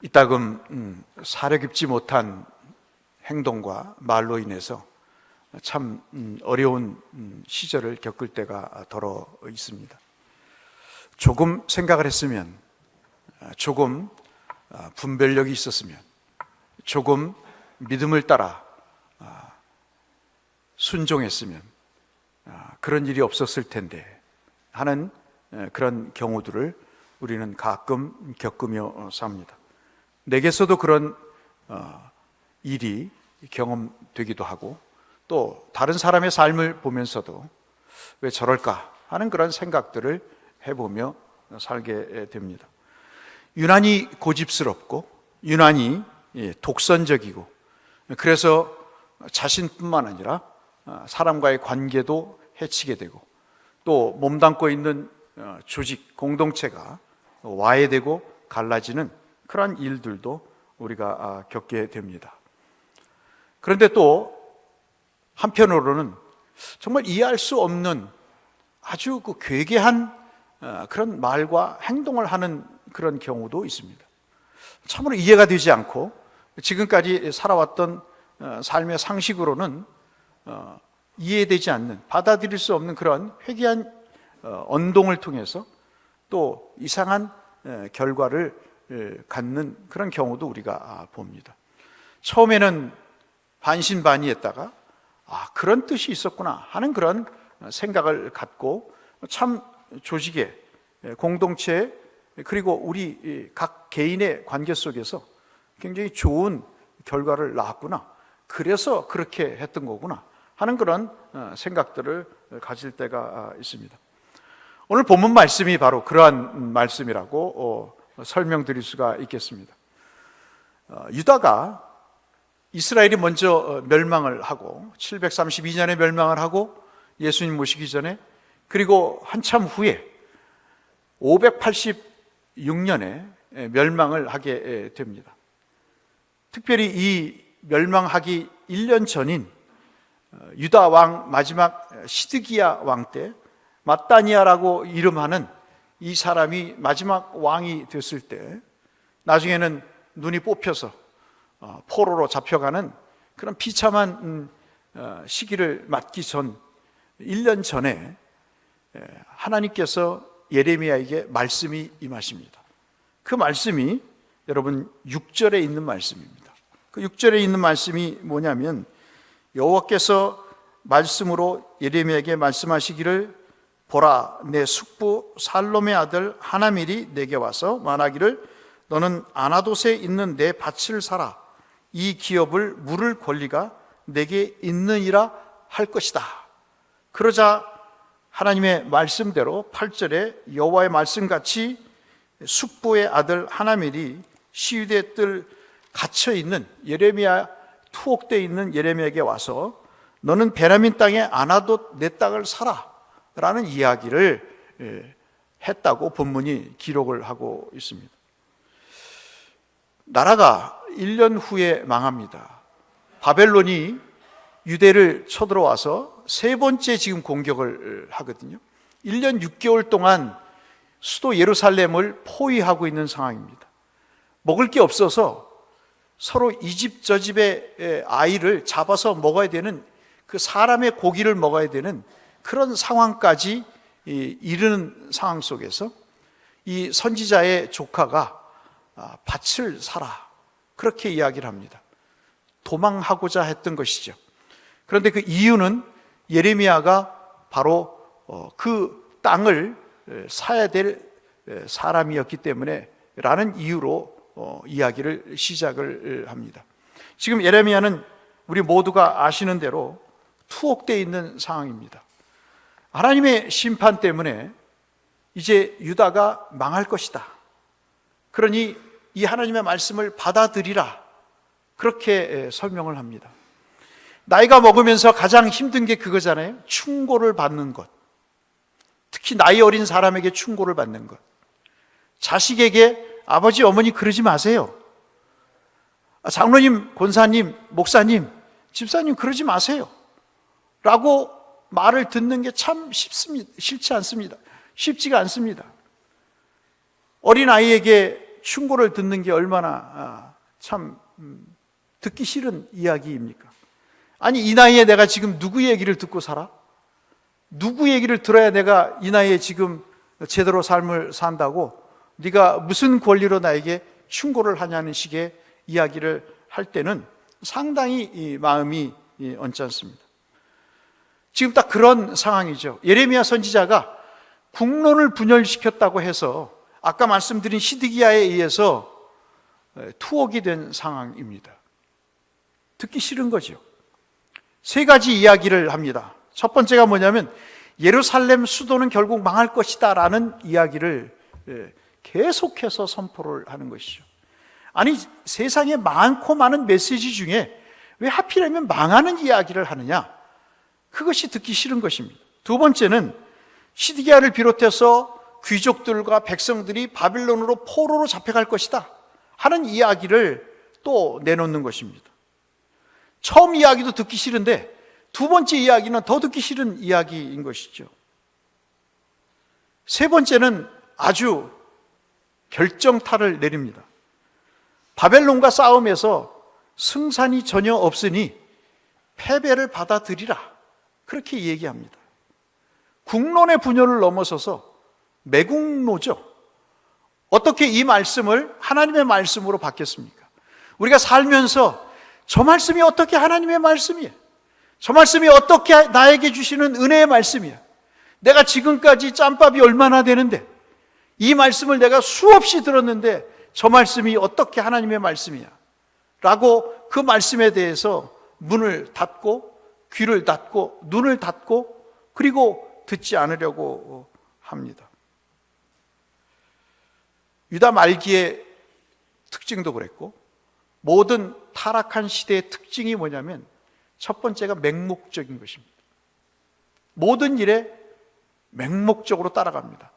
이따금 사려 깊지 못한 행동과 말로 인해서 참 어려운 시절을 겪을 때가 더러 있습니다. 조금 생각을 했으면, 조금 분별력이 있었으면, 조금 믿음을 따라 순종했으면 그런 일이 없었을 텐데 하는 그런 경우들을 우리는 가끔 겪으며 삽니다. 내게서도 그런 일이 경험되기도 하고, 또 다른 사람의 삶을 보면서도 왜 저럴까 하는 그런 생각들을 해보며 살게 됩니다. 유난히 고집스럽고 유난히 독선적이고, 그래서 자신뿐만 아니라 사람과의 관계도 해치게 되고, 또 몸담고 있는 조직, 공동체가 와해되고 갈라지는 그러한 일들도 우리가 겪게 됩니다. 그런데 또 한편으로는 정말 이해할 수 없는 아주 괴괴한 그런 말과 행동을 하는 그런 경우도 있습니다. 참으로 이해가 되지 않고 지금까지 살아왔던 삶의 상식으로는 이해되지 않는, 받아들일 수 없는 그런 회개한 언동을 통해서 또 이상한 결과를 갖는 그런 경우도 우리가 봅니다. 처음에는 반신반의했다가 그런 뜻이 있었구나 하는 그런 생각을 갖고 참 조직의, 공동체, 그리고 우리 각 개인의 관계 속에서 굉장히 좋은 결과를 낳았구나, 그래서 그렇게 했던 거구나 하는 그런 생각들을 가질 때가 있습니다. 오늘 본문 말씀이 바로 그러한 말씀이라고 설명드릴 수가 있겠습니다. 유다가 이스라엘이 먼저 멸망을 하고 732년에 멸망을 하고 예수님 모시기 전에, 그리고 한참 후에 586년에 멸망을 하게 됩니다. 특별히 이 멸망하기 1년 전인 유다 왕 마지막 시드기야 왕 때 마따니아라고 이름하는 이 사람이 마지막 왕이 됐을 때, 나중에는 눈이 뽑혀서 포로로 잡혀가는 그런 비참한 시기를 맞기 전 1년 전에 하나님께서 예레미야에게 말씀이 임하십니다. 그 말씀이 여러분 6절에 있는 말씀입니다. 그 6절에 있는 말씀이 뭐냐면, 여호와께서 말씀으로 예레미야에게 말씀하시기를, 보라, 내 숙부 살롬의 아들 하나멜이 내게 와서 말하기를, 너는 아나돗에 있는 내 밭을 사라. 이 기업을 물을 권리가 내게 있느니라 할 것이다. 그러자 하나님의 말씀대로 8절에 여호와의 말씀같이 숙부의 아들 하나멜이 시위대 뜰 갇혀있는 예레미야, 투옥되어 있는 예레미야에게 와서 너는 베냐민 땅에 아나돗 내 땅을 사라 라는 이야기를 했다고 본문이 기록을 하고 있습니다. 나라가 1년 후에 망합니다. 바벨론이 유대를 쳐들어와서 세 번째 지금 공격을 하거든요. 1년 6개월 동안 수도 예루살렘을 포위하고 있는 상황입니다. 먹을 게 없어서 서로 이 집 저 집의 아이를 잡아서 먹어야 되는, 그 사람의 고기를 먹어야 되는 그런 상황까지 이르는 상황 속에서 이 선지자의 조카가 밭을 사라, 그렇게 이야기를 합니다. 도망하고자 했던 것이죠. 그런데 그 이유는 예레미야가 바로 그 땅을 사야 될 사람이었기 때문에 라는 이유로 이야기를 시작을 합니다. 지금 예레미야는 우리 모두가 아시는 대로 투옥되어 있는 상황입니다. 하나님의 심판 때문에 이제 유다가 망할 것이다. 그러니 이 하나님의 말씀을 받아들이라, 그렇게 설명을 합니다. 나이가 먹으면서 가장 힘든 게 그거잖아요. 충고를 받는 것. 특히 나이 어린 사람에게 충고를 받는 것. 자식에게 아버지, 어머니 그러지 마세요. 장로님, 권사님, 목사님, 집사님 그러지 마세요 라고 말을 듣는 게 참 쉽지 않습니다. 쉽지가 않습니다. 어린아이에게 충고를 듣는 게 얼마나 참 듣기 싫은 이야기입니까? 아니, 이 나이에 내가 지금 누구 얘기를 듣고 살아? 누구 얘기를 들어야 내가 이 나이에 지금 제대로 삶을 산다고? 네가 무슨 권리로 나에게 충고를 하냐는 식의 이야기를 할 때는 상당히 이 마음이 언짢습니다. 지금 딱 그런 상황이죠. 예레미야 선지자가 국론을 분열시켰다고 해서 아까 말씀드린 시드기야에 의해서 투옥이 된 상황입니다. 듣기 싫은 거죠. 세 가지 이야기를 합니다. 첫 번째가 뭐냐면 예루살렘 수도는 결국 망할 것이다 라는 이야기를 계속해서 선포를 하는 것이죠. 아니, 세상에 많고 많은 메시지 중에 왜 하필이면 망하는 이야기를 하느냐? 그것이 듣기 싫은 것입니다. 두 번째는 시드기야를 비롯해서 귀족들과 백성들이 바빌론으로 포로로 잡혀갈 것이다 하는 이야기를 또 내놓는 것입니다. 처음 이야기도 듣기 싫은데 두 번째 이야기는 더 듣기 싫은 이야기인 것이죠. 세 번째는 아주 결정타를 내립니다. 바벨론과 싸움에서 승산이 전혀 없으니 패배를 받아들이라, 그렇게 얘기합니다. 국론의 분열을 넘어서서 매국노죠. 어떻게 이 말씀을 하나님의 말씀으로 바뀌었습니까? 우리가 살면서 저 말씀이 어떻게 하나님의 말씀이에요? 저 말씀이 어떻게 나에게 주시는 은혜의 말씀이야? 내가 지금까지 짬밥이 얼마나 되는데 이 말씀을 내가 수없이 들었는데 저 말씀이 어떻게 하나님의 말씀이야? 라고 그 말씀에 대해서 문을 닫고 귀를 닫고 눈을 닫고 그리고 듣지 않으려고 합니다. 유다 말기의 특징도 그랬고 모든 타락한 시대의 특징이 뭐냐면 첫 번째가 맹목적인 것입니다. 모든 일에 맹목적으로 따라갑니다.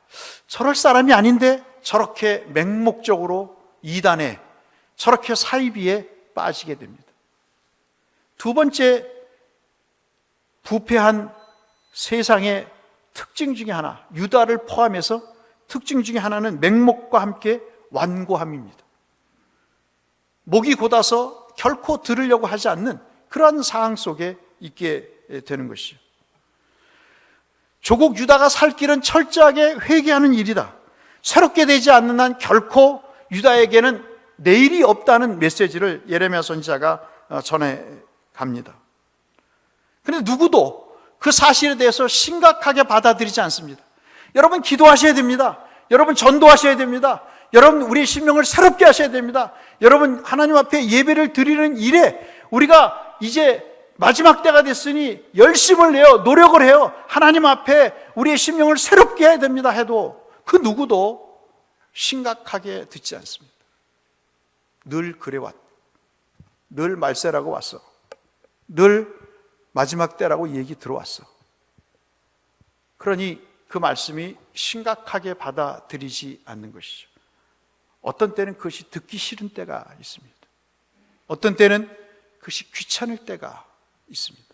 저럴 사람이 아닌데 저렇게 맹목적으로 이단에, 저렇게 사이비에 빠지게 됩니다. 두 번째, 부패한 세상의 특징 중에 하나, 유다를 포함해서 특징 중에 하나는 맹목과 함께 완고함입니다. 목이 곧아서 결코 들으려고 하지 않는 그러한 상황 속에 있게 되는 것이죠. 조국 유다가 살 길은 철저하게 회개하는 일이다. 새롭게 되지 않는 한 결코 유다에게는 내일이 없다는 메시지를 예레미야 선지자가 전해 갑니다. 그런데 누구도 그 사실에 대해서 심각하게 받아들이지 않습니다. 여러분 기도하셔야 됩니다. 여러분 전도하셔야 됩니다. 여러분 우리의 심령을 새롭게 하셔야 됩니다. 여러분 하나님 앞에 예배를 드리는 일에 우리가 이제 마지막 때가 됐으니 열심을 내어 노력을 해요. 하나님 앞에 우리의 심령을 새롭게 해야 됩니다 해도 그 누구도 심각하게 듣지 않습니다. 늘 그래왔, 늘 말세라고 왔어, 늘 마지막 때라고 얘기 들어왔어. 그러니 그 말씀이 심각하게 받아들이지 않는 것이죠. 어떤 때는 그것이 듣기 싫은 때가 있습니다. 어떤 때는 그것이 귀찮을 때가 있습니다.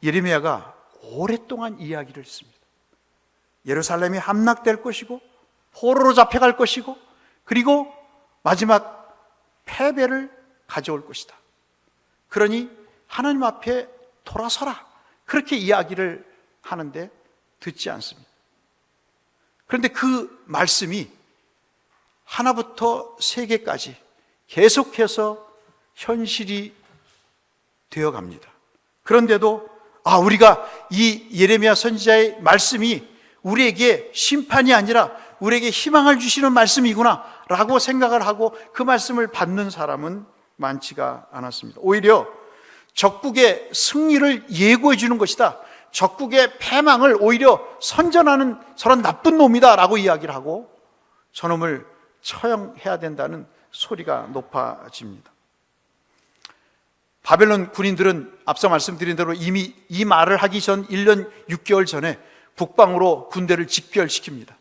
예레미야가 오랫동안 이야기를 했습니다. 예루살렘이 함락될 것이고 포로로 잡혀갈 것이고 그리고 마지막 패배를 가져올 것이다. 그러니 하나님 앞에 돌아서라, 그렇게 이야기를 하는데 듣지 않습니다. 그런데 그 말씀이 하나부터 세개까지 계속해서 현실이 되어갑니다. 그런데도 우리가 이 예레미야 선지자의 말씀이 우리에게 심판이 아니라 우리에게 희망을 주시는 말씀이구나 라고 생각을 하고 그 말씀을 받는 사람은 많지가 않았습니다. 오히려 적국의 승리를 예고해 주는 것이다, 적국의 패망을 오히려 선전하는 저런 나쁜 놈이다 라고 이야기를 하고 저놈을 처형해야 된다는 소리가 높아집니다. 바벨론 군인들은 앞서 말씀드린 대로 이미 이 말을 하기 전 1년 6개월 전에 북방으로 군대를 직결시킵니다.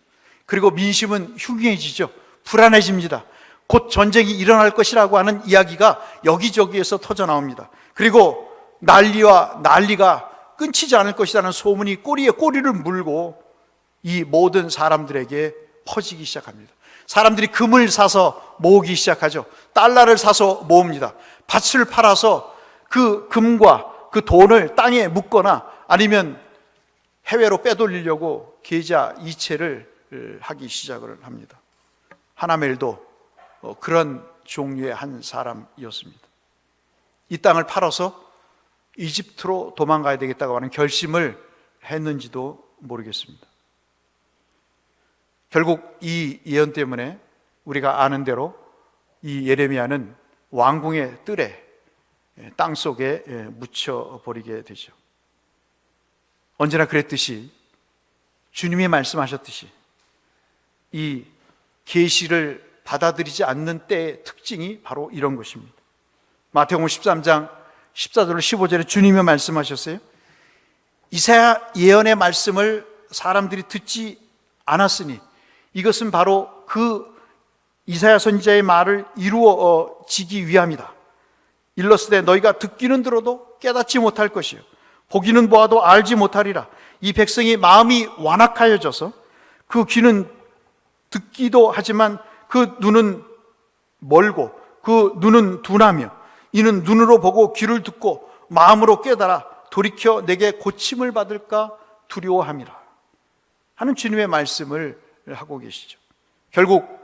그리고 민심은 흉해지죠. 불안해집니다. 곧 전쟁이 일어날 것이라고 하는 이야기가 여기저기에서 터져나옵니다. 그리고 난리가 끊이지 않을 것이라는 소문이 꼬리에 꼬리를 물고 이 모든 사람들에게 퍼지기 시작합니다. 사람들이 금을 사서 모으기 시작하죠. 달러를 사서 모읍니다. 밭을 팔아서 그 금과 그 돈을 땅에 묻거나 아니면 해외로 빼돌리려고 계좌 이체를 하기 시작을 합니다. 하나멜도 그런 종류의 한 사람이었습니다. 이 땅을 팔아서 이집트로 도망가야 되겠다고 하는 결심을 했는지도 모르겠습니다. 결국 이 예언 때문에 우리가 아는 대로 이 예레미야는 왕궁의 뜰에 땅 속에 묻혀버리게 되죠. 언제나 그랬듯이 주님이 말씀하셨듯이 이 계시를 받아들이지 않는 때의 특징이 바로 이런 것입니다. 마태복음 13장 14절로 15절에 주님이 말씀하셨어요. 이사야 예언의 말씀을 사람들이 듣지 않았으니 이것은 바로 그 이사야 선지자의 말을 이루어지기 위함이다. 일러스되 너희가 듣기는 들어도 깨닫지 못할 것이요 보기는 보아도 알지 못하리라. 이 백성이 마음이 완악하여져서 그 귀는 듣기도 하지만 그 눈은 멀고 그 눈은 둔하며 이는 눈으로 보고 귀를 듣고 마음으로 깨달아 돌이켜 내게 고침을 받을까 두려워함이라 하는 주님의 말씀을 하고 계시죠. 결국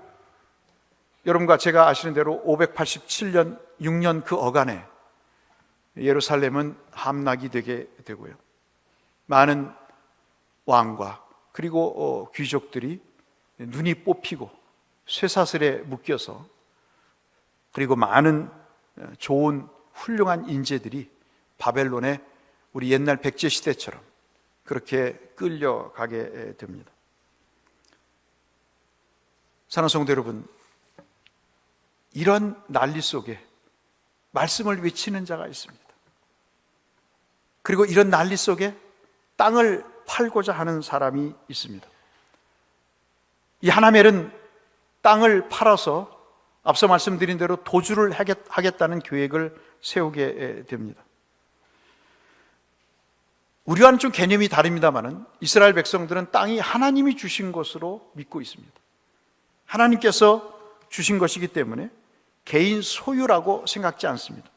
여러분과 제가 아시는 대로 587년 6년 그 어간에 예루살렘은 함락이 되게 되고요. 많은 왕과 그리고 귀족들이 눈이 뽑히고 쇠사슬에 묶여서 그리고 많은 좋은 훌륭한 인재들이 바벨론에 우리 옛날 백제 시대처럼 그렇게 끌려가게 됩니다. 사랑하는 성도 여러분, 이런 난리 속에 말씀을 외치는 자가 있습니다. 그리고 이런 난리 속에 땅을 팔고자 하는 사람이 있습니다. 이 하나멜은 땅을 팔아서 앞서 말씀드린 대로 도주를 하겠다는 계획을 세우게 됩니다. 우리와는 좀 개념이 다릅니다만 이스라엘 백성들은 땅이 하나님이 주신 것으로 믿고 있습니다. 하나님께서 주신 것이기 때문에 개인 소유라고 생각지 않습니다.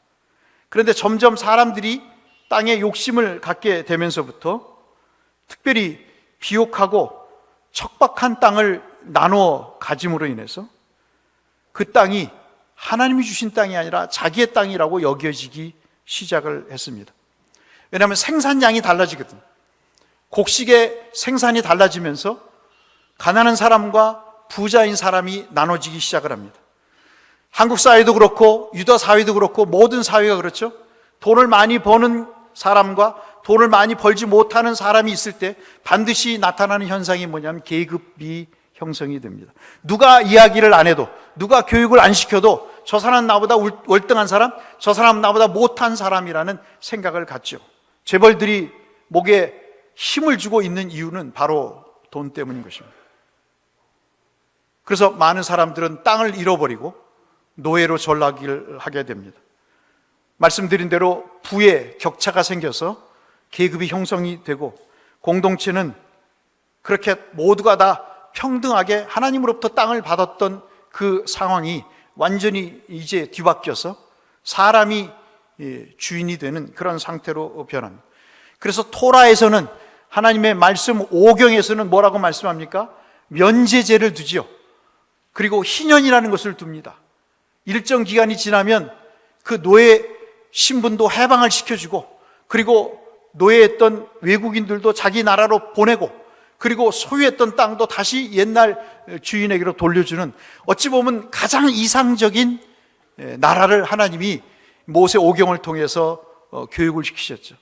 그런데 점점 사람들이 땅에 욕심을 갖게 되면서부터 특별히 비옥하고 척박한 땅을 나누어 가짐으로 인해서 그 땅이 하나님이 주신 땅이 아니라 자기의 땅이라고 여겨지기 시작을 했습니다. 왜냐하면 생산량이 달라지거든요. 곡식의 생산이 달라지면서 가난한 사람과 부자인 사람이 나눠지기 시작을 합니다. 한국 사회도 그렇고 유다 사회도 그렇고 모든 사회가 그렇죠. 돈을 많이 버는 사람과 돈을 많이 벌지 못하는 사람이 있을 때 반드시 나타나는 현상이 뭐냐면 계급이 형성이 됩니다. 누가 이야기를 안 해도, 누가 교육을 안 시켜도 저 사람 나보다 월등한 사람, 저 사람 나보다 못한 사람이라는 생각을 갖죠. 재벌들이 목에 힘을 주고 있는 이유는 바로 돈 때문인 것입니다. 그래서 많은 사람들은 땅을 잃어버리고 노예로 전락을 하게 됩니다. 말씀드린 대로 부의 격차가 생겨서 계급이 형성이 되고 공동체는 그렇게 모두가 다 평등하게 하나님으로부터 땅을 받았던 그 상황이 완전히 이제 뒤바뀌어서 사람이 주인이 되는 그런 상태로 변합니다. 그래서 토라에서는 하나님의 말씀 5경에서는 뭐라고 말씀합니까? 면제제를 두지요. 그리고 희년이라는 것을 둡니다. 일정 기간이 지나면 그 노예 신분도 해방을 시켜주고 그리고 노예했던 외국인들도 자기 나라로 보내고 그리고 소유했던 땅도 다시 옛날 주인에게로 돌려주는 어찌 보면 가장 이상적인 나라를 하나님이 모세 오경을 통해서 교육을 시키셨죠.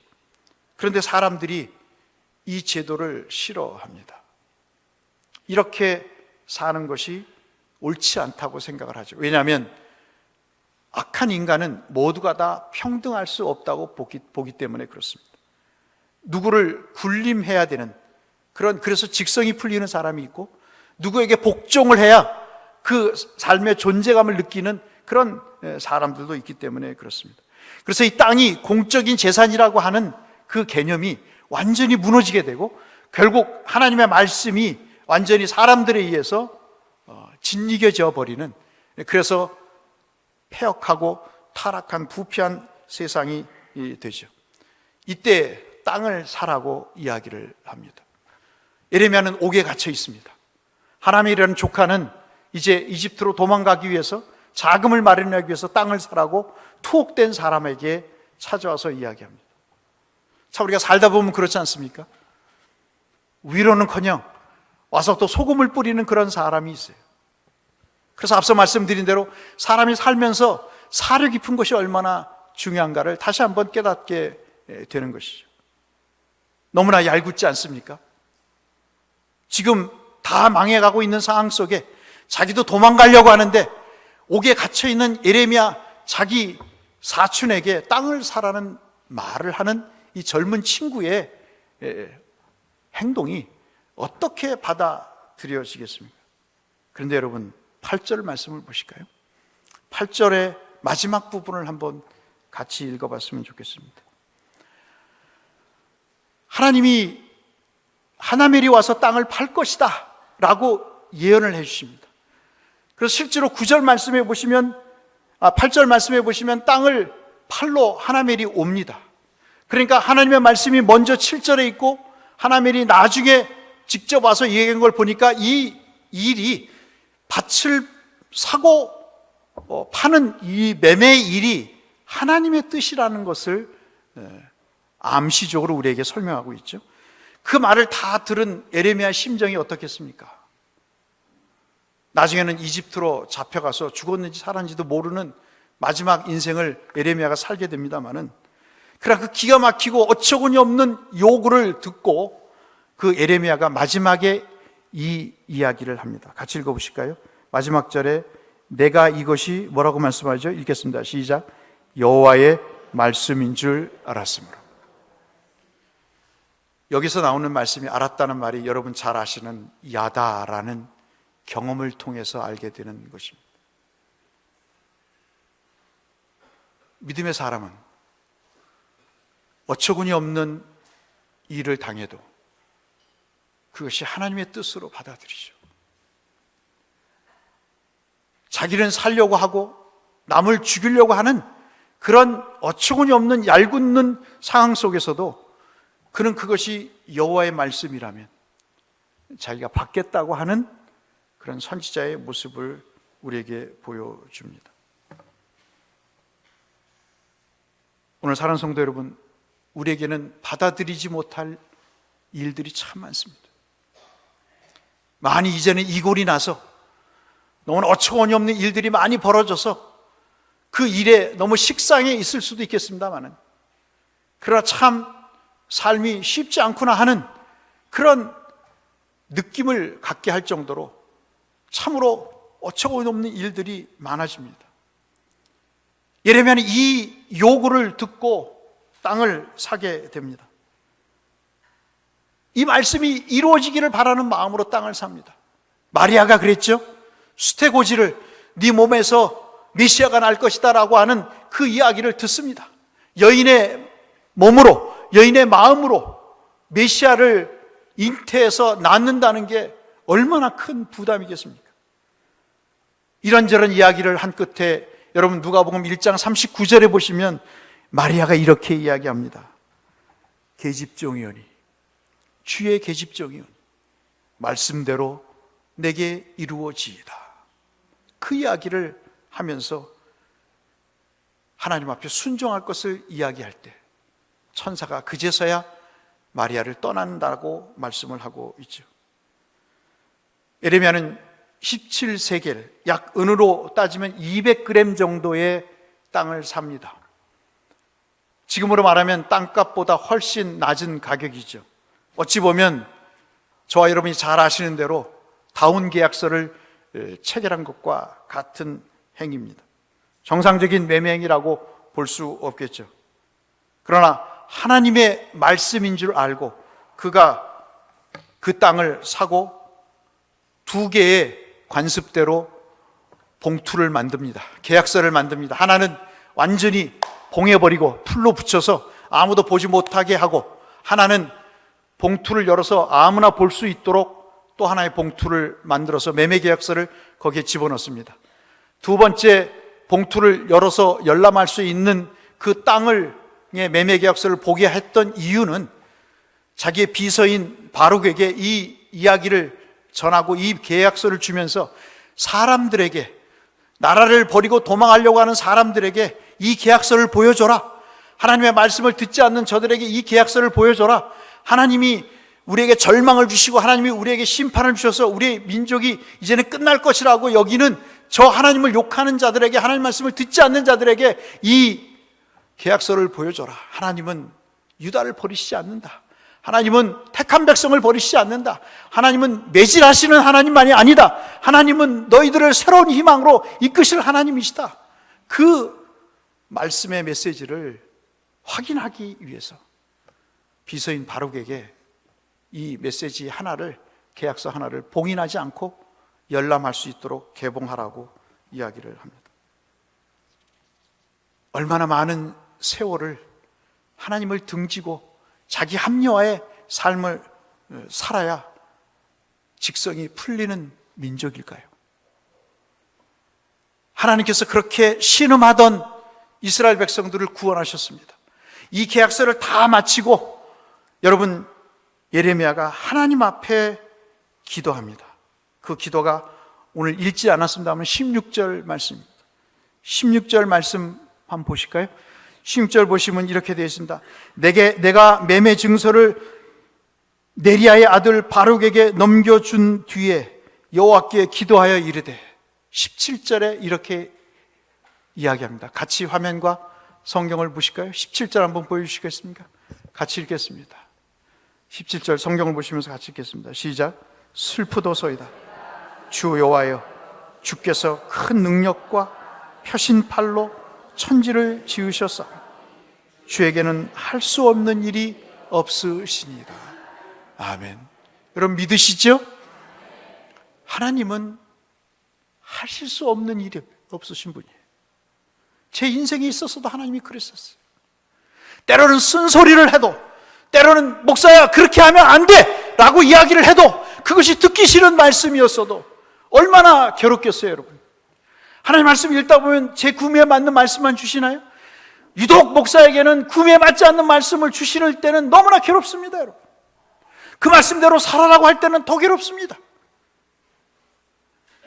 그런데 사람들이 이 제도를 싫어합니다. 이렇게 사는 것이 옳지 않다고 생각을 하죠. 왜냐하면 악한 인간은 모두가 다 평등할 수 없다고 보기 때문에 그렇습니다. 누구를 군림해야 되는 그래서 직성이 풀리는 사람이 있고 누구에게 복종을 해야 그 삶의 존재감을 느끼는 그런 사람들도 있기 때문에 그렇습니다. 그래서 이 땅이 공적인 재산이라고 하는 그 개념이 완전히 무너지게 되고 결국 하나님의 말씀이 완전히 사람들에 의해서 짓이겨져 버리는, 그래서 폐역하고 타락한 부패한 세상이 되죠. 이때 땅을 사라고 이야기를 합니다. 예레미야는 옥에 갇혀 있습니다. 하나님이라는 조카는 이제 이집트로 도망가기 위해서, 자금을 마련하기 위해서 땅을 사라고 투옥된 사람에게 찾아와서 이야기합니다. 자, 우리가 살다 보면 그렇지 않습니까? 위로는커녕 와서 또 소금을 뿌리는 그런 사람이 있어요. 그래서 앞서 말씀드린 대로 사람이 살면서 사려 깊은 것이 얼마나 중요한가를 다시 한번 깨닫게 되는 것이죠. 너무나 얄궂지 않습니까? 지금 다 망해가고 있는 상황 속에 자기도 도망가려고 하는데 옥에 갇혀있는 예레미야 자기 사촌에게 땅을 사라는 말을 하는 이 젊은 친구의 행동이 어떻게 받아들여지겠습니까? 그런데 여러분, 8절 말씀을 보실까요? 8절의 마지막 부분을 한번 같이 읽어봤으면 좋겠습니다. 하나님이 하나멜이 와서 땅을 팔 것이다 라고 예언을 해주십니다. 그래서 실제로 9절 말씀에 보시면, 8절 말씀에 보시면 땅을 팔로 하나멜이 옵니다. 그러니까 하나님의 말씀이 먼저 7절에 있고 하나멜이 나중에 직접 와서 얘기한 걸 보니까 이 일이 밭을 사고 파는 이 매매의 일이 하나님의 뜻이라는 것을 암시적으로 우리에게 설명하고 있죠. 그 말을 다 들은 예레미야 심정이 어떻겠습니까? 나중에는 이집트로 잡혀가서 죽었는지 살았는지도 모르는 마지막 인생을 예레미야가 살게 됩니다마는, 그러나 그 기가 막히고 어처구니 없는 요구를 듣고 그 예레미야가 마지막에 이 이야기를 합니다. 같이 읽어보실까요? 마지막 절에 내가 이것이 뭐라고 말씀하죠? 읽겠습니다. 시작. 여호와의 말씀인 줄 알았으므로. 여기서 나오는 말씀이, 알았다는 말이 여러분 잘 아시는 야다라는 경험을 통해서 알게 되는 것입니다. 믿음의 사람은 어처구니 없는 일을 당해도 그것이 하나님의 뜻으로 받아들이죠. 자기는 살려고 하고 남을 죽이려고 하는 그런 어처구니 없는 얄궂는 상황 속에서도 그는 그것이 여호와의 말씀이라면 자기가 받겠다고 하는 그런 선지자의 모습을 우리에게 보여줍니다. 오늘 사랑하는 성도 여러분, 우리에게는 받아들이지 못할 일들이 참 많습니다. 많이 이제는 이골이 나서 너무 어처구니 없는 일들이 많이 벌어져서 그 일에 너무 식상해 있을 수도 있겠습니다만은, 그러나 참 삶이 쉽지 않구나 하는 그런 느낌을 갖게 할 정도로 참으로 어처구니 없는 일들이 많아집니다. 예레미야는 이 요구를 듣고 땅을 사게 됩니다. 이 말씀이 이루어지기를 바라는 마음으로 땅을 삽니다. 마리아가 그랬죠. 수태고지를 네 몸에서 메시아가 날 것이다 라고 하는 그 이야기를 듣습니다. 여인의 몸으로, 여인의 마음으로 메시아를 잉태해서 낳는다는 게 얼마나 큰 부담이겠습니까? 이런저런 이야기를 한 끝에 여러분 누가복음 1장 39절에 보시면 마리아가 이렇게 이야기합니다. 계집종이오니, 주의 계집종이오니 말씀대로 내게 이루어지이다. 그 이야기를 하면서 하나님 앞에 순종할 것을 이야기할 때 천사가 그제서야 마리아를 떠난다고 말씀을 하고 있죠. 예레미야는 17세겔, 약 은으로 따지면 200g 정도의 땅을 삽니다. 지금으로 말하면 땅값보다 훨씬 낮은 가격이죠. 어찌 보면 저와 여러분이 잘 아시는 대로 다운 계약서를 체결한 것과 같은 행위입니다. 정상적인 매매 행위라고 볼 수 없겠죠. 그러나 하나님의 말씀인 줄 알고 그가 그 땅을 사고 2개의 관습대로 봉투를 만듭니다. 계약서를 만듭니다. 하나는 완전히 봉해버리고 풀로 붙여서 아무도 보지 못하게 하고, 하나는 봉투를 열어서 아무나 볼 수 있도록 또 하나의 봉투를 만들어서 매매계약서를 거기에 집어넣습니다. 두 번째 봉투를 열어서 열람할 수 있는 그 땅을 매매계약서를 보게 했던 이유는 자기의 비서인 바룩에게 이 이야기를 전하고 이 계약서를 주면서 사람들에게, 나라를 버리고 도망하려고 하는 사람들에게 이 계약서를 보여줘라. 하나님의 말씀을 듣지 않는 저들에게 이 계약서를 보여줘라. 하나님이 우리에게 절망을 주시고 하나님이 우리에게 심판을 주셔서 우리의 민족이 이제는 끝날 것이라고 여기는 저 하나님을 욕하는 자들에게, 하나님 말씀을 듣지 않는 자들에게 이 계약서를 보여줘라. 하나님은 유다를 버리시지 않는다. 하나님은 택한 백성을 버리시지 않는다. 하나님은 매질하시는 하나님만이 아니다. 하나님은 너희들을 새로운 희망으로 이끄실 하나님이시다. 그 말씀의 메시지를 확인하기 위해서 비서인 바룩에게 이 메시지 하나를, 계약서 하나를 봉인하지 않고 열람할 수 있도록 개봉하라고 이야기를 합니다. 얼마나 많은 세월을 하나님을 등지고 자기 합리화의 삶을 살아야 직성이 풀리는 민족일까요? 하나님께서 그렇게 신음하던 이스라엘 백성들을 구원하셨습니다. 이 계약서를 다 마치고 여러분, 예레미야가 하나님 앞에 기도합니다. 그 기도가 오늘 읽지 않았습니다만 16절 말씀입니다. 16절 말씀 한번 보실까요? 16절 보시면 이렇게 되어 있습니다. 내가 매매 증서를 네리야의 아들 바룩에게 넘겨준 뒤에 여호와께 기도하여 이르되, 17절에 이렇게 이야기합니다. 같이 화면과 성경을 보실까요? 17절 한번 보여주시겠습니까? 같이 읽겠습니다. 17절 성경을 보시면서 같이 읽겠습니다. 시작. 슬프도소이다. 주 여호와여, 주께서 큰 능력과 펴신 팔로 천지를 지으셨사 주에게는 할 수 없는 일이 없으시니라. 아멘. 여러분 믿으시죠? 하나님은 하실 수 없는 일이 없으신 분이에요. 제 인생에 있어서도 하나님이 그랬었어요. 때로는 쓴소리를 해도, 때로는 목사야 그렇게 하면 안 돼! 라고 이야기를 해도 그것이 듣기 싫은 말씀이었어도 얼마나 괴롭겠어요, 여러분. 하나님 말씀 읽다 보면 제 구미에 맞는 말씀만 주시나요? 유독 목사에게는 구미에 맞지 않는 말씀을 주실 때는 너무나 괴롭습니다, 여러분. 그 말씀대로 살아라고 할 때는 더 괴롭습니다.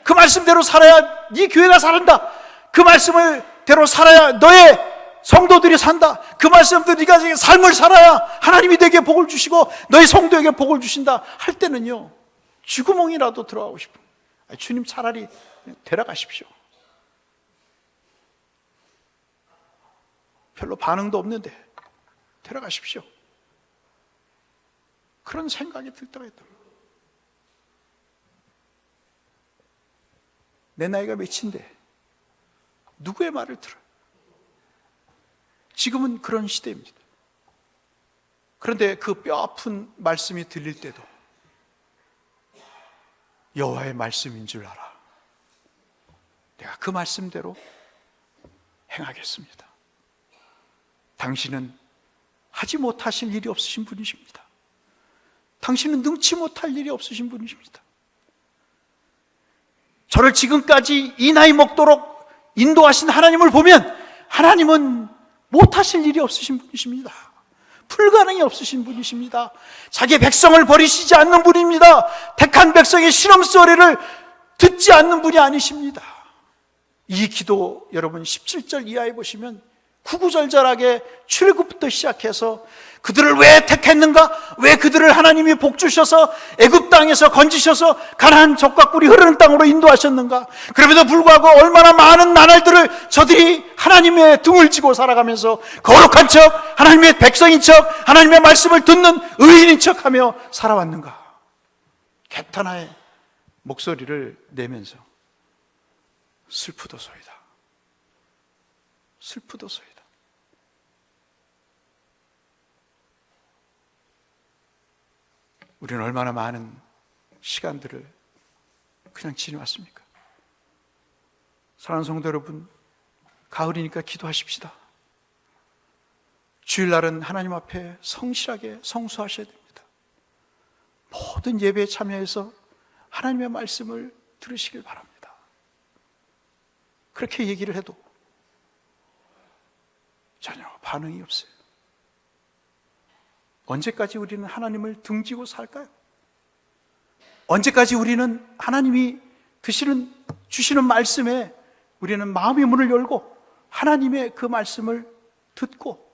그 말씀대로 살아야 네 교회가 살아난다. 그 말씀대로 살아야 너의 성도들이 산다. 그 말씀대로 네가 삶을 살아야 하나님이 내게 복을 주시고 너의 성도에게 복을 주신다 할 때는요, 쥐구멍이라도 들어가고 싶어요. 주님 차라리 데려가십시오. 별로 반응도 없는데 데려가십시오. 그런 생각이 들 때가 있더라고요. 내 나이가 몇인데 누구의 말을 들어요? 지금은 그런 시대입니다. 그런데 그 뼈아픈 말씀이 들릴 때도 여호와의 말씀인 줄 알아. 내가 그 말씀대로 행하겠습니다. 당신은 하지 못하실 일이 없으신 분이십니다. 당신은 능치 못할 일이 없으신 분이십니다. 저를 지금까지 이 나이 먹도록 인도하신 하나님을 보면 하나님은 못하실 일이 없으신 분이십니다. 불가능이 없으신 분이십니다. 자기의 백성을 버리시지 않는 분입니다. 택한 백성의 시름소리를 듣지 않는 분이 아니십니다. 이 기도 여러분 17절 이하에 보시면 구구절절하게 출애굽부터 시작해서 그들을 왜 택했는가? 왜 그들을 하나님이 복 주셔서 애굽 땅에서 건지셔서 가나안 젖과 꿀이 흐르는 땅으로 인도하셨는가? 그럼에도 불구하고 얼마나 많은 나날들을 저들이 하나님의 등을 지고 살아가면서 거룩한 척, 하나님의 백성인 척, 하나님의 말씀을 듣는 의인인 척하며 살아왔는가? 개탄하의 목소리를 내면서 슬프도소이다. 슬프도소이다. 우리는 얼마나 많은 시간들을 그냥 지내왔습니까? 사랑하는 성도 여러분, 가을이니까 기도하십시다. 주일날은 하나님 앞에 성실하게 성수하셔야 됩니다. 모든 예배에 참여해서 하나님의 말씀을 들으시길 바랍니다. 그렇게 얘기를 해도 전혀 반응이 없어요. 언제까지 우리는 하나님을 등지고 살까요? 언제까지 우리는 하나님이 주시는 말씀에 우리는 마음의 문을 열고 하나님의 그 말씀을 듣고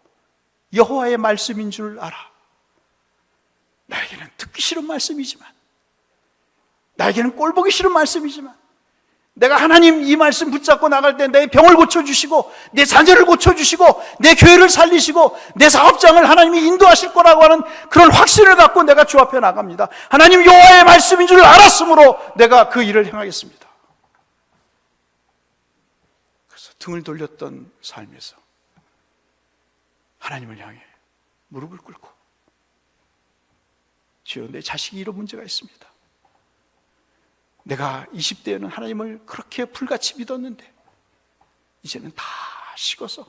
여호와의 말씀인 줄 알아. 나에게는 듣기 싫은 말씀이지만, 나에게는 꼴보기 싫은 말씀이지만, 내가 하나님 이 말씀 붙잡고 나갈 때 내 병을 고쳐주시고 내 자녀를 고쳐주시고 내 교회를 살리시고 내 사업장을 하나님이 인도하실 거라고 하는 그런 확신을 갖고 내가 주 앞에 나갑니다. 하나님 여호와의 말씀인 줄 알았으므로 내가 그 일을 행하겠습니다. 그래서 등을 돌렸던 삶에서 하나님을 향해 무릎을 꿇고, 주여, 내 자식이 이런 문제가 있습니다. 내가 20대에는 하나님을 그렇게 불같이 믿었는데 이제는 다 식어서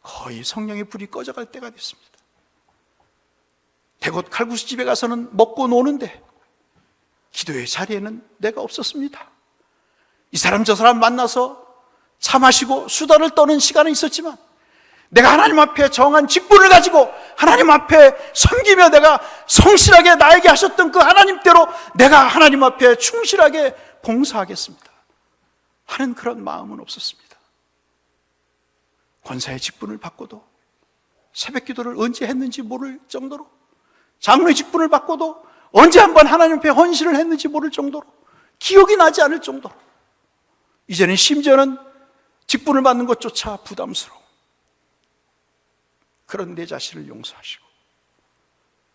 거의 성령의 불이 꺼져갈 때가 됐습니다. 대곳 칼국수 집에 가서는 먹고 노는데 기도의 자리에는 내가 없었습니다. 이 사람 저 사람 만나서 차 마시고 수다를 떠는 시간은 있었지만 내가 하나님 앞에 정한 직분을 가지고 하나님 앞에 섬기며 내가 성실하게 나에게 하셨던 그 하나님대로 내가 하나님 앞에 충실하게 봉사하겠습니다 하는 그런 마음은 없었습니다. 권사의 직분을 받고도 새벽 기도를 언제 했는지 모를 정도로, 장로의 직분을 받고도 언제 한번 하나님 앞에 헌신을 했는지 모를 정도로, 기억이 나지 않을 정도로, 이제는 심지어는 직분을 받는 것조차 부담스러워. 그런 내 자신을 용서하시고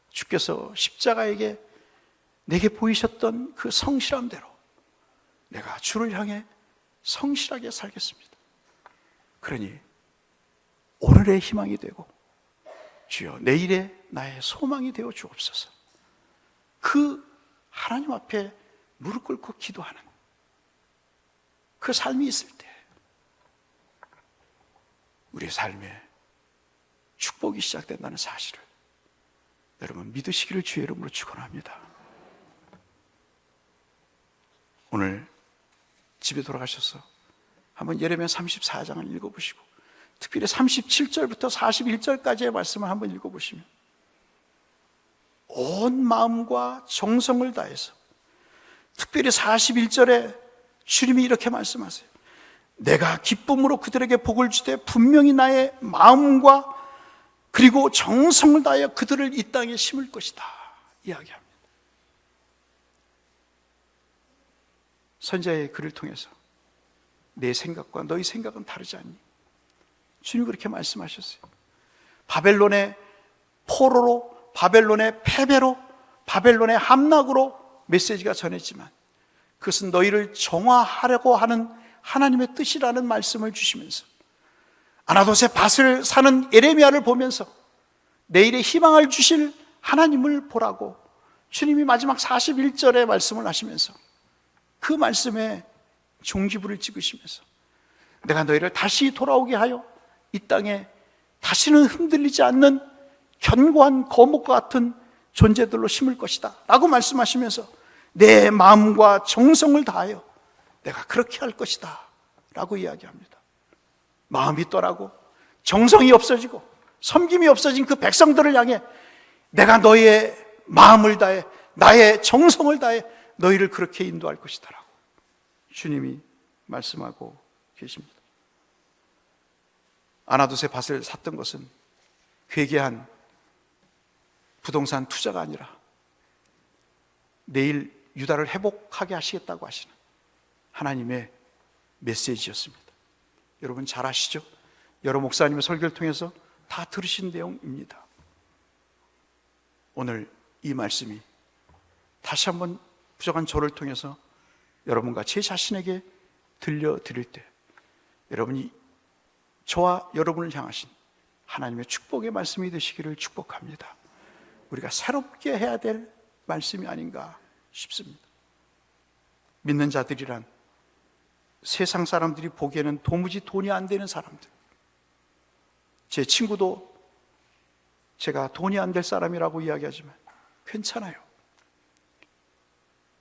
주께서 십자가에게 내게 보이셨던 그 성실함대로 내가 주를 향해 성실하게 살겠습니다. 그러니 오늘의 희망이 되고 주여 내일의 나의 소망이 되어 주옵소서. 그 하나님 앞에 무릎 꿇고 기도하는 그 삶이 있을 때 우리의 삶에 축복이 시작된다는 사실을 여러분 믿으시기를 주의 이름으로 축원합니다. 오늘 집에 돌아가셔서 한번 예레미야 34장을 읽어보시고 특별히 37절부터 41절까지의 말씀을 한번 읽어보시면 온 마음과 정성을 다해서, 특별히 41절에 주님이 이렇게 말씀하세요. 내가 기쁨으로 그들에게 복을 주되 분명히 나의 마음과 그리고 정성을 다하여 그들을 이 땅에 심을 것이다 이야기합니다. 선지자의 글을 통해서 내 생각과 너희 생각은 다르지 않니? 주님이 그렇게 말씀하셨어요. 바벨론의 포로로, 바벨론의 패배로, 바벨론의 함락으로 메시지가 전했지만 그것은 너희를 정화하려고 하는 하나님의 뜻이라는 말씀을 주시면서 아나돗의 밭을 사는 예레미야를 보면서 내일의 희망을 주실 하나님을 보라고 주님이 마지막 41절에 말씀을 하시면서 그 말씀에 종지부를 찍으시면서 내가 너희를 다시 돌아오게 하여 이 땅에 다시는 흔들리지 않는 견고한 거목과 같은 존재들로 심을 것이다 라고 말씀하시면서 내 마음과 정성을 다하여 내가 그렇게 할 것이다 라고 이야기합니다. 마음이 떠나고 정성이 없어지고 섬김이 없어진 그 백성들을 향해 내가 너의 마음을 다해 나의 정성을 다해 너희를 그렇게 인도할 것이다 라고 주님이 말씀하고 계십니다. 아나돗의 밭을 샀던 것은 괴계한 부동산 투자가 아니라 내일 유다를 회복하게 하시겠다고 하시는 하나님의 메시지였습니다. 여러분 잘 아시죠? 여러 목사님의 설교를 통해서 다 들으신 내용입니다. 오늘 이 말씀이 다시 한번 부족한 저를 통해서 여러분과 제 자신에게 들려드릴 때 여러분이 저와 여러분을 향하신 하나님의 축복의 말씀이 되시기를 축복합니다. 우리가 새롭게 해야 될 말씀이 아닌가 싶습니다. 믿는 자들이란 세상 사람들이 보기에는 도무지 돈이 안 되는 사람들, 제 친구도 제가 돈이 안 될 사람이라고 이야기하지만 괜찮아요.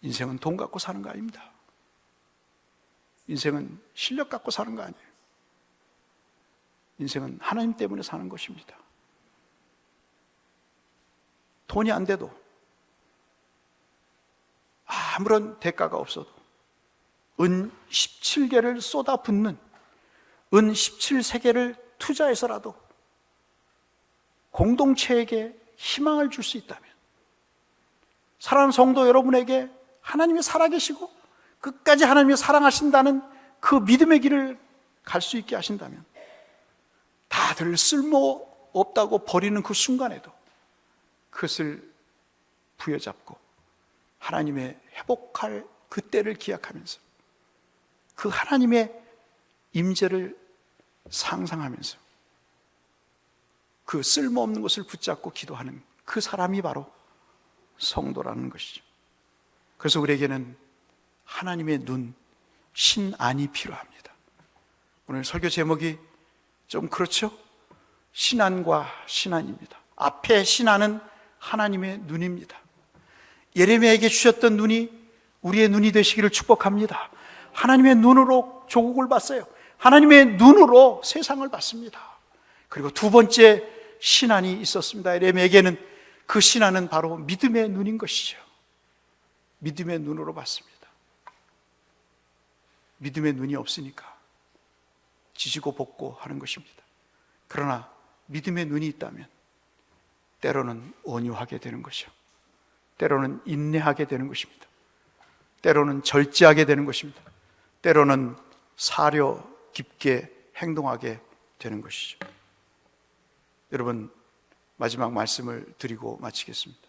인생은 돈 갖고 사는 거 아닙니다. 인생은 실력 갖고 사는 거 아니에요. 인생은 하나님 때문에 사는 것입니다. 돈이 안 돼도, 아무런 대가가 없어도 은 17개를 쏟아붓는, 은 17세계를 투자해서라도 공동체에게 희망을 줄 수 있다면, 사랑하는 성도 여러분에게 하나님이 살아계시고 끝까지 하나님이 사랑하신다는 그 믿음의 길을 갈 수 있게 하신다면, 다들 쓸모없다고 버리는 그 순간에도 그것을 부여잡고 하나님의 회복할 그때를 기약하면서 그 하나님의 임재를 상상하면서 그 쓸모없는 것을 붙잡고 기도하는 그 사람이 바로 성도라는 것이죠. 그래서 우리에게는 하나님의 눈, 신안이 필요합니다. 오늘 설교 제목이 좀 그렇죠? 신안과 신안입니다. 앞에 신안은 하나님의 눈입니다. 예레미야에게 주셨던 눈이 우리의 눈이 되시기를 축복합니다. 하나님의 눈으로 조국을 봤어요. 하나님의 눈으로 세상을 봤습니다. 그리고 두 번째 신안이 있었습니다. 예레미야에게는 그 신안은 바로 믿음의 눈인 것이죠. 믿음의 눈으로 봤습니다. 믿음의 눈이 없으니까 지지고 볶고 하는 것입니다. 그러나 믿음의 눈이 있다면 때로는 온유하게 되는 것이요, 때로는 인내하게 되는 것입니다. 때로는 절제하게 되는 것입니다. 때로는 사려 깊게 행동하게 되는 것이죠. 여러분, 마지막 말씀을 드리고 마치겠습니다.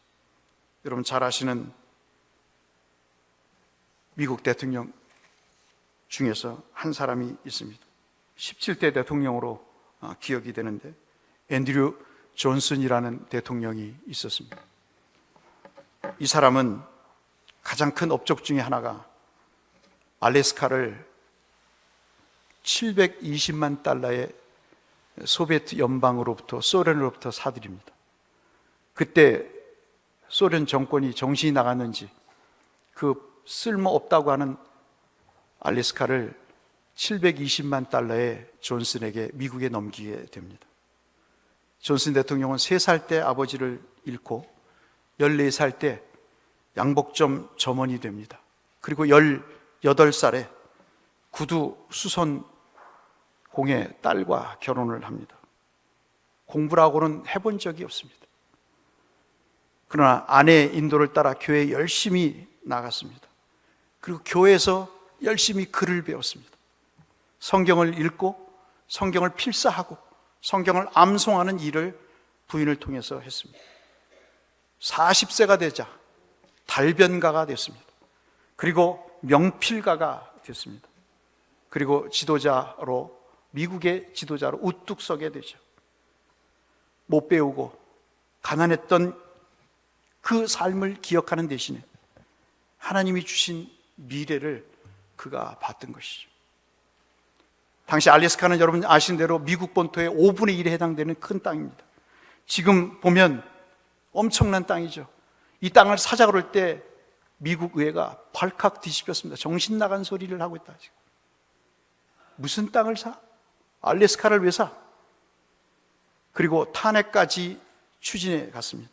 여러분 잘 아시는 미국 대통령 중에서 한 사람이 있습니다. 17대 대통령으로 기억이 되는데, 앤드류 존슨이라는 대통령이 있었습니다. 이 사람은 가장 큰 업적 중에 하나가 알래스카를 720만 달러의 소비에트 연방으로부터, 소련으로부터 사들입니다. 그때 소련 정권이 정신이 나갔는지 그 쓸모없다고 하는 알래스카를 720만 달러에 존슨에게, 미국에 넘기게 됩니다. 존슨 대통령은 3살 때 아버지를 잃고 14살 때 양복점 점원이 됩니다. 그리고 18살에 구두 수선공의 딸과 결혼을 합니다. 공부를 하고는 해본 적이 없습니다. 그러나 아내의 인도를 따라 교회에 열심히 나갔습니다. 그리고 교회에서 열심히 글을 배웠습니다. 성경을 읽고 성경을 필사하고 성경을 암송하는 일을 부인을 통해서 했습니다. 40세가 되자 달변가가 됐습니다. 그리고 명필가가 됐습니다. 그리고 지도자로, 미국의 지도자로 우뚝 서게 되죠. 못 배우고 가난했던 그 삶을 기억하는 대신에 하나님이 주신 미래를 그가 봤던 것이죠. 당시 알래스카는 여러분 아시는 대로 미국 본토의 5분의 1에 해당되는 큰 땅입니다. 지금 보면 엄청난 땅이죠. 이 땅을 사자 그럴 때 미국 의회가 발칵 뒤집혔습니다. 정신 나간 소리를 하고 있다. 지금. 무슨 땅을 사? 알래스카를 왜 사? 그리고 탄핵까지 추진해 갔습니다.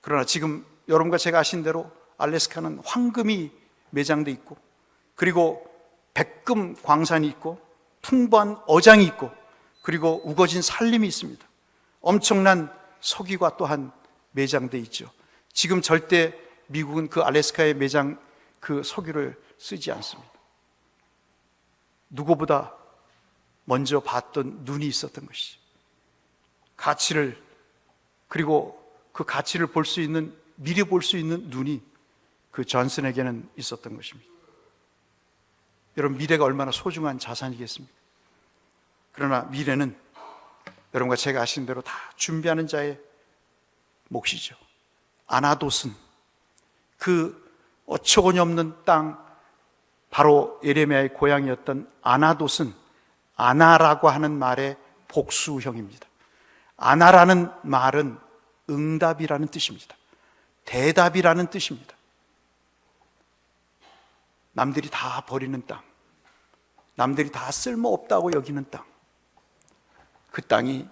그러나 지금 여러분과 제가 아신 대로 알래스카는 황금이 매장돼 있고, 그리고 백금 광산이 있고, 풍부한 어장이 있고, 그리고 우거진 산림이 있습니다. 엄청난 석유가 또한 매장돼 있죠. 지금 절대 미국은 그 알래스카의 매장 그 석유를 쓰지 않습니다. 누구보다 먼저 봤던 눈이 있었던 것이죠. 가치를, 그리고 그 가치를 볼 수 있는, 미리 볼 수 있는 눈이 그 존슨에게는 있었던 것입니다. 여러분, 미래가 얼마나 소중한 자산이겠습니까? 그러나 미래는 여러분과 제가 아시는 대로 다 준비하는 자의 몫이죠. 아나돗은, 그 어처구니 없는 땅, 바로 예레미야의 고향이었던 아나돗은 아나라고 하는 말의 복수형입니다. 아나라는 말은 응답이라는 뜻입니다. 대답이라는 뜻입니다. 남들이 다 버리는 땅, 남들이 다 쓸모없다고 여기는 땅, 그 땅이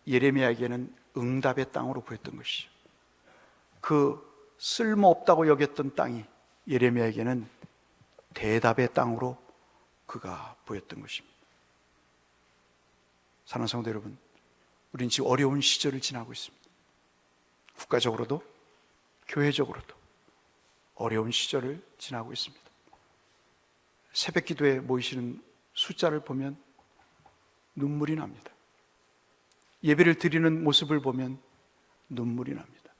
예레미야에게는 응답의 땅으로 보였던 것이죠. 그 쓸모없다고 여겼던 땅이 예레미야에게는 대답의 땅으로 그가 보였던 것입니다. 사랑하는 성도 여러분, 우리는 지금 어려운 시절을 지나고 있습니다. 국가적으로도 교회적으로도 어려운 시절을 지나고 있습니다. 새벽 기도에 모이시는 숫자를 보면 눈물이 납니다. 예배를 드리는 모습을 보면 눈물이 납니다.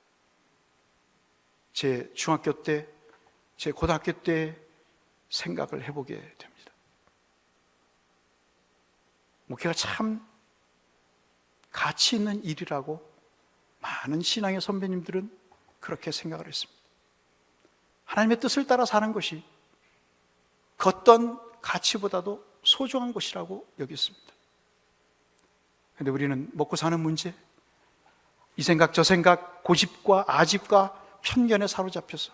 제 중학교 때, 제 고등학교 때 생각을 해보게 됩니다. 목회가 참 가치 있는 일이라고 많은 신앙의 선배님들은 그렇게 생각을 했습니다. 하나님의 뜻을 따라 사는 것이 그 어떤 가치보다도 소중한 것이라고 여겼습니다. 그런데 우리는 먹고 사는 문제, 이 생각 저 생각, 고집과 아집과 편견에 사로잡혀서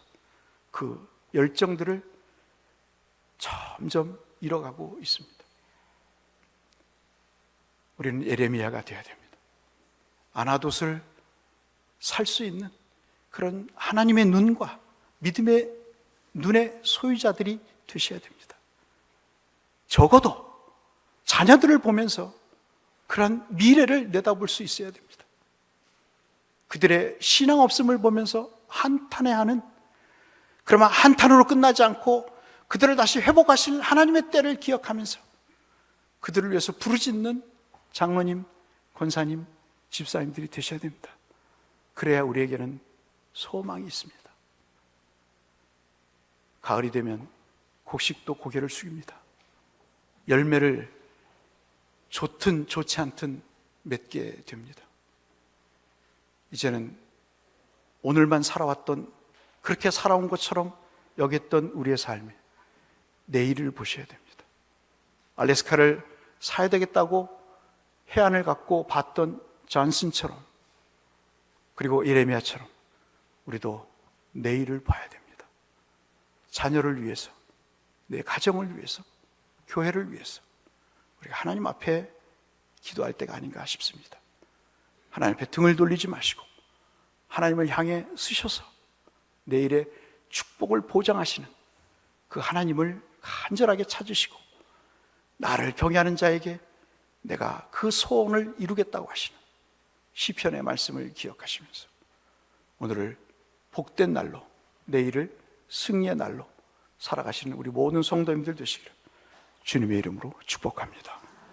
그 열정들을 점점 잃어가고 있습니다. 우리는 예레미야가 되어야 됩니다. 아나돗을 살 수 있는 그런 하나님의 눈과 믿음의 눈의 소유자들이 되셔야 됩니다. 적어도 자녀들을 보면서 그런 미래를 내다볼 수 있어야 됩니다. 그들의 신앙 없음을 보면서 한탄해하는, 그러면 한탄으로 끝나지 않고 그들을 다시 회복하실 하나님의 때를 기억하면서 그들을 위해서 부르짖는 장로님, 권사님, 집사님들이 되셔야 됩니다. 그래야 우리에게는 소망이 있습니다. 가을이 되면 곡식도 고개를 숙입니다. 열매를 좋든 좋지 않든 맺게 됩니다. 이제는 오늘만 살아왔던, 그렇게 살아온 것처럼 여겼던 우리의 삶에 내일을 보셔야 됩니다. 알래스카를 사야 되겠다고 해안을 갖고 봤던 존슨처럼, 그리고 예레미야처럼 우리도 내일을 봐야 됩니다. 자녀를 위해서, 내 가정을 위해서, 교회를 위해서 우리가 하나님 앞에 기도할 때가 아닌가 싶습니다. 하나님 앞에 등을 돌리지 마시고 하나님을 향해 쓰셔서 내일의 축복을 보장하시는 그 하나님을 간절하게 찾으시고, 나를 경외하는 자에게 내가 그 소원을 이루겠다고 하시는 시편의 말씀을 기억하시면서 오늘을 복된 날로, 내일을 승리의 날로 살아가시는 우리 모든 성도님들 되시기를 주님의 이름으로 축복합니다.